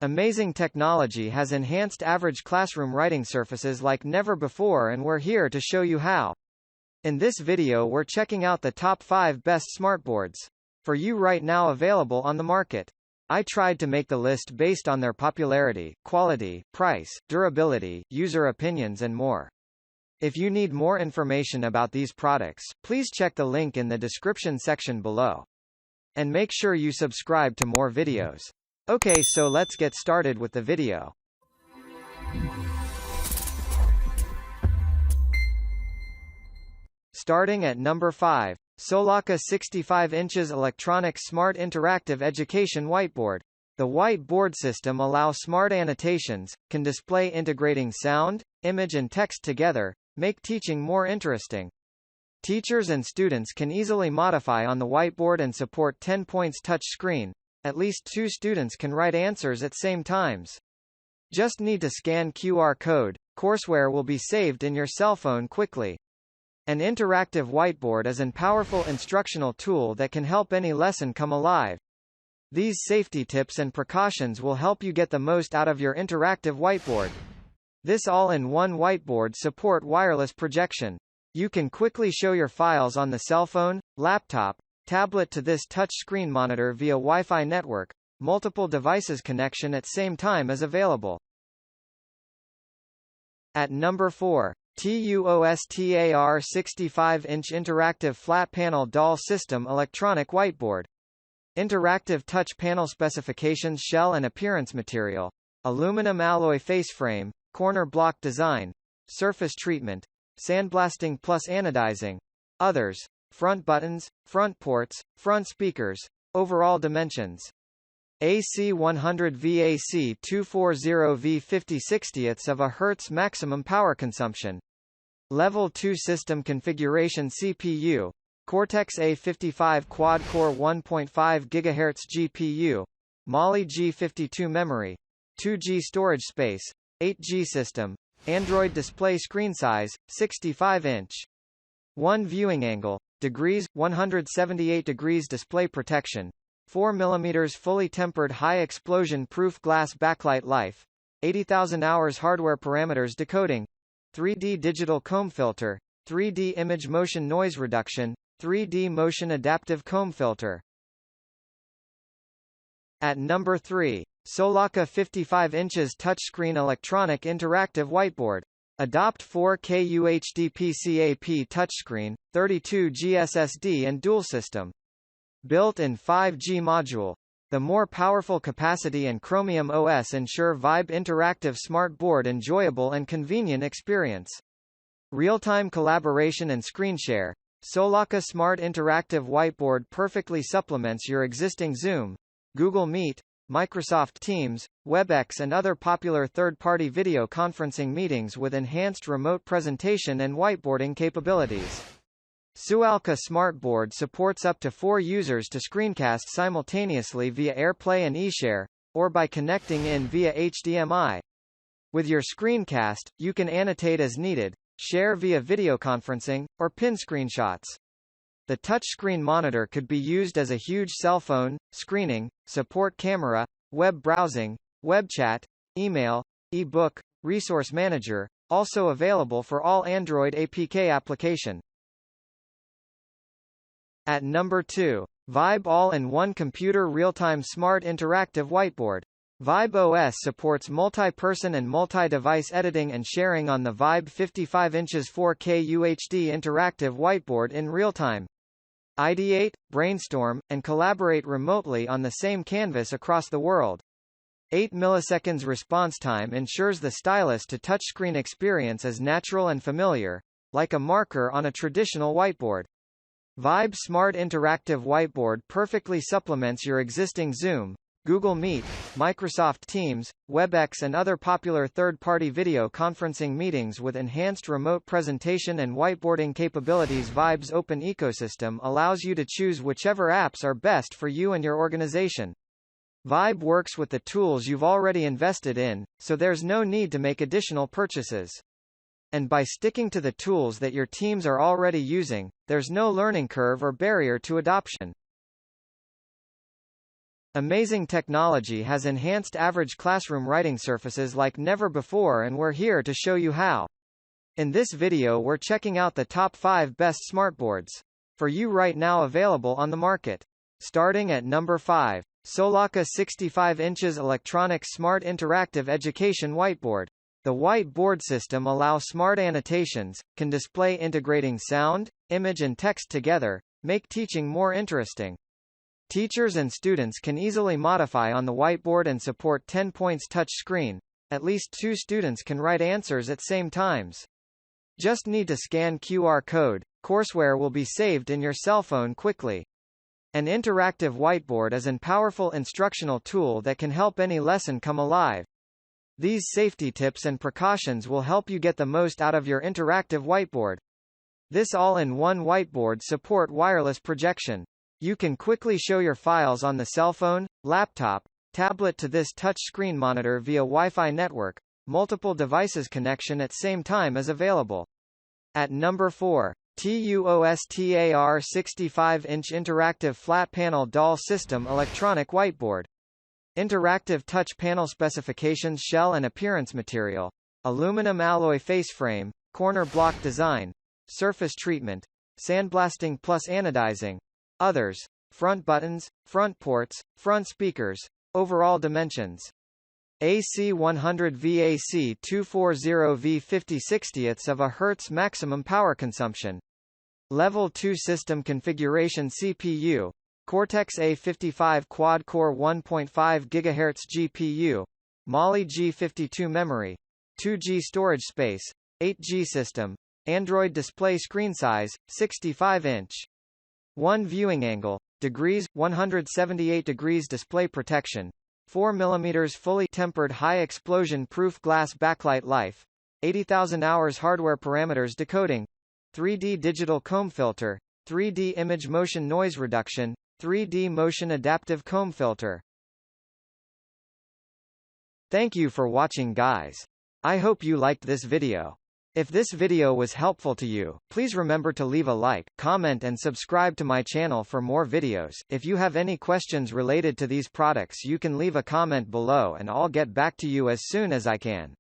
Amazing technology has enhanced average classroom writing surfaces like never before, and we're here to show you how. In this video we're checking out the top 5 best smartboards for you right now available on the market. I tried to make the list based on their popularity, quality, price, durability, user opinions and more. If you need more information about these products, please check the link in the description section below. And make sure you subscribe to more videos. Okay, so let's get started with the video. Starting at number 5, Soulaca 65 inches electronic smart interactive education whiteboard. The whiteboard system allows smart annotations, can display integrating sound, image and text together, make teaching more interesting. Teachers and students can easily modify on the whiteboard and support 10 points touch screen. At least 2 students can write answers at same times. Just need to scan QR code. Courseware will be saved in your cell phone quickly. An interactive whiteboard is a powerful instructional tool that can help any lesson come alive. These safety tips and precautions will help you get the most out of your interactive whiteboard. This all-in-one whiteboard support wireless projection. You can quickly show your files on the cell phone, laptop, tablet to this touch screen monitor via Wi-Fi network. Multiple devices connection at same time is available. At number 4, TUOSTAR 65-inch interactive flat panel Daul system electronic whiteboard. Interactive touch panel specifications: shell and appearance material, aluminum alloy face frame, corner block design, surface treatment, sandblasting plus anodizing. Others: front buttons, front ports, front speakers. Overall dimensions: AC 100 VAC 240 V 50/60ths of a Hz maximum power consumption. Level 2 system configuration: CPU, Cortex A55 quad-core 1.5 GHz GPU, Mali G52 memory, 2G storage space, 8G system, Android display screen size, 65-inch. 1 viewing angle, degrees, 178 degrees display protection, 4 mm fully tempered high explosion proof glass backlight life, 80,000 hours hardware parameters decoding, 3D digital comb filter, 3D image motion noise reduction, 3D motion adaptive comb filter. At number 3, Soulaca 55 inches touchscreen electronic interactive whiteboard. Adopt 4K UHD PCAP touchscreen, 32G SSD and dual system. Built-in 5G module. The more powerful capacity and Chromium OS ensure Vibe interactive smart board enjoyable and convenient experience. Real-time collaboration and screen share. Soulaca Smart Interactive Whiteboard perfectly supplements your existing Zoom, Google Meet, Microsoft Teams, WebEx and other popular third-party video conferencing meetings with enhanced remote presentation and whiteboarding capabilities. Soulaca Smartboard supports up to 4 users to screencast simultaneously via AirPlay and eShare, or by connecting in via HDMI. With your screencast, you can annotate as needed, share via videoconferencing, or pin screenshots. The touchscreen monitor could be used as a huge cell phone, screening, support camera, web browsing, web chat, email, e-book, resource manager, also available for all Android APK application. At number 2, Vibe all-in-one computer real-time smart interactive whiteboard. Vibe OS supports multi-person and multi-device editing and sharing on the Vibe 55 inches 4K UHD interactive whiteboard in real time. Ideate, brainstorm, and collaborate remotely on the same canvas across the world. 8 milliseconds response time ensures the stylus-to-touchscreen experience is natural and familiar, like a marker on a traditional whiteboard. Vibe Smart Interactive Whiteboard perfectly supplements your existing Zoom, Google Meet, Microsoft Teams, WebEx and other popular third-party video conferencing meetings with enhanced remote presentation and whiteboarding capabilities. Vibe's open ecosystem allows you to choose whichever apps are best for you and your organization. Vibe works with the tools you've already invested in, so there's no need to make additional purchases. And by sticking to the tools that your teams are already using, there's no learning curve or barrier to adoption. Amazing technology has enhanced average classroom writing surfaces like never before, and we're here to show you how. In this video we're checking out the top 5 best smartboards for you right now available on the market. Starting at number 5. Soulaca 65 inches electronic smart interactive education whiteboard. The whiteboard system allows smart annotations, can display integrating sound, image and text together, make teaching more interesting. Teachers and students can easily modify on the whiteboard and support 10 points touch screen. At least 2 students can write answers at same times. Just need to scan QR code. Courseware will be saved in your cell phone quickly. An interactive whiteboard is a powerful instructional tool that can help any lesson come alive. These safety tips and precautions will help you get the most out of your interactive whiteboard. This all-in-one whiteboard support wireless projection. You can quickly show your files on the cell phone, laptop, tablet to this touch screen monitor via Wi-Fi network. Multiple devices connection at same time is available. At number 4. TUOSTAR 65-inch interactive flat panel Daul system electronic whiteboard. Interactive touch panel specifications: shell and appearance material, aluminum alloy face frame, corner block design, surface treatment, sandblasting plus anodizing. Others: front buttons, front ports, front speakers. Overall dimensions: AC 100 VAC 240 V 50/60ths of a Hz maximum power consumption. Level 2 system configuration: CPU, Cortex A55 quad-core 1.5 GHz GPU, Mali G52 memory, 2G storage space, 8G system, Android display screen size, 65-inch. 1 viewing angle, degrees, 178 degrees display protection, 4 mm fully tempered high explosion proof glass backlight life, 80,000 hours hardware parameters decoding, 3D digital comb filter, 3D image motion noise reduction, 3D motion adaptive comb filter. Thank you for watching, guys. I hope you liked this video. If this video was helpful to you, please remember to leave a like, comment and subscribe to my channel for more videos. If you have any questions related to these products, you can leave a comment below and I'll get back to you as soon as I can.